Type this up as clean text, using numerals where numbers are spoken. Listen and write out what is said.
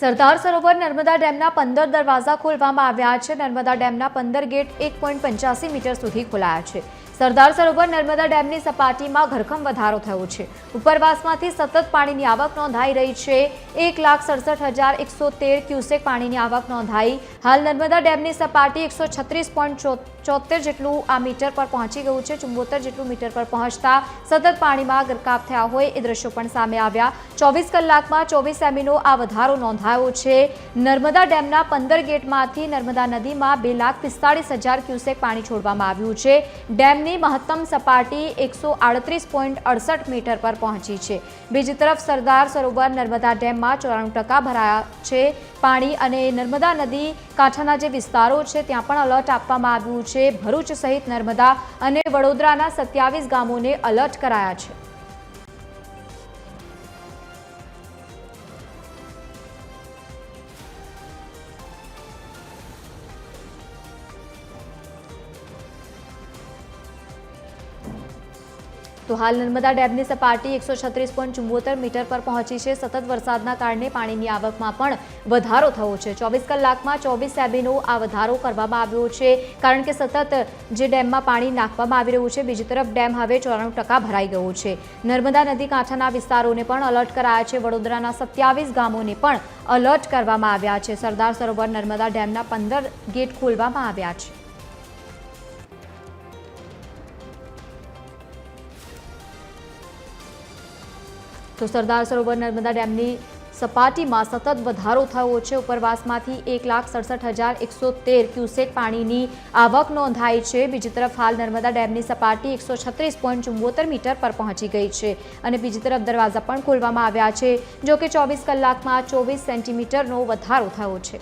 સરદાર સરોવર નર્મદા ડેમના 15 દરવાજા ખોલવામાં આવ્યા છે। નર્મદા ડેમના 15 ગેટ 1.85 મીટર સુધી ખોલાયા છે। સરદાર સરોવર નર્મદા ડેમની સપાટીમાં ધરખમ વધારો થયો છે। ઉપરવાસમાંથી સતત પાણીની આવક નોંધાઈ રહી છે। 1,67,113 ક્યુસેક પાણીની આવક નોંધાઈ। હાલ નર્મદા ડેમની સપાટી 136.74 જેટલું આ મીટર પર પહોંચી ગયું છે। 74 જેટલું મીટર પર પહોંચતા સતત પાણીમાં ગરકાવ થયા હોય એ દ્રશ્યો પણ સામે આવ્યા। 24 કલાકમાં 24 સેમીનો આ વધારો નોંધાયો છે। નર્મદા ડેમના 15 ગેટમાંથી નર્મદા નદીમાં 2,45,000 ક્યુસેક પાણી છોડવામાં આવ્યું છે। ડેમની મહત્તમ સપાટી 138.68 મીટર પર પહોંચી છે। બીજી તરફ સરદાર સરોવર નર્મદા ડેમમાં 94% ભરાયા છે પાણી અને નર્મદા નદી કાંઠાના જે વિસ્તારો છે ત્યાં પણ એલર્ટ આપવામાં આવ્યું છે। ભરૂચ સહિત નર્મદા અને વડોદરાના 27 ગામોને એલર્ટ કરાયા છે। તો હાલ નર્મદા ડેમની સપાટી 136.74 મીટર પર પહોંચી છે। સતત વરસાદના કારણે પાણીની આવકમાં પણ વધારો થયો છે। 24 કલાકમાં 24 સેમીનો આ વધારો કરવામાં આવ્યો છે કારણ કે સતત જે ડેમમાં પાણી નાખવામાં આવી રહ્યું છે। બીજી તરફ ડેમ હવે 94% ભરાઈ ગયો છે। નર્મદા નદી કાંઠાના વિસ્તારોને પણ એલર્ટ કરાયા છે। વડોદરાના 27 ગામોને પણ એલર્ટ કરવામાં આવ્યા છે। સરદાર સરોવર નર્મદા ડેમના 15 ગેટ ખોલવામાં આવ્યા છે। તો સરદાર સરોવર નર્મદા ડેમની સપાટીમાં સતત વધારો થયો છે। ઉપરવાસમાંથી 1,67,113 ક્યુસેક પાણીની આવક નોંધાઈ છે। બીજી તરફ હાલ નર્મદા ડેમની સપાટી 136.74 મીટર પર પહોંચી ગઈ છે અને બીજી તરફ દરવાજા પણ ખોલવામાં આવ્યા છે। જો કે 24 કલાકમાં 24 સેન્ટીમીટરનો વધારો થયો છે।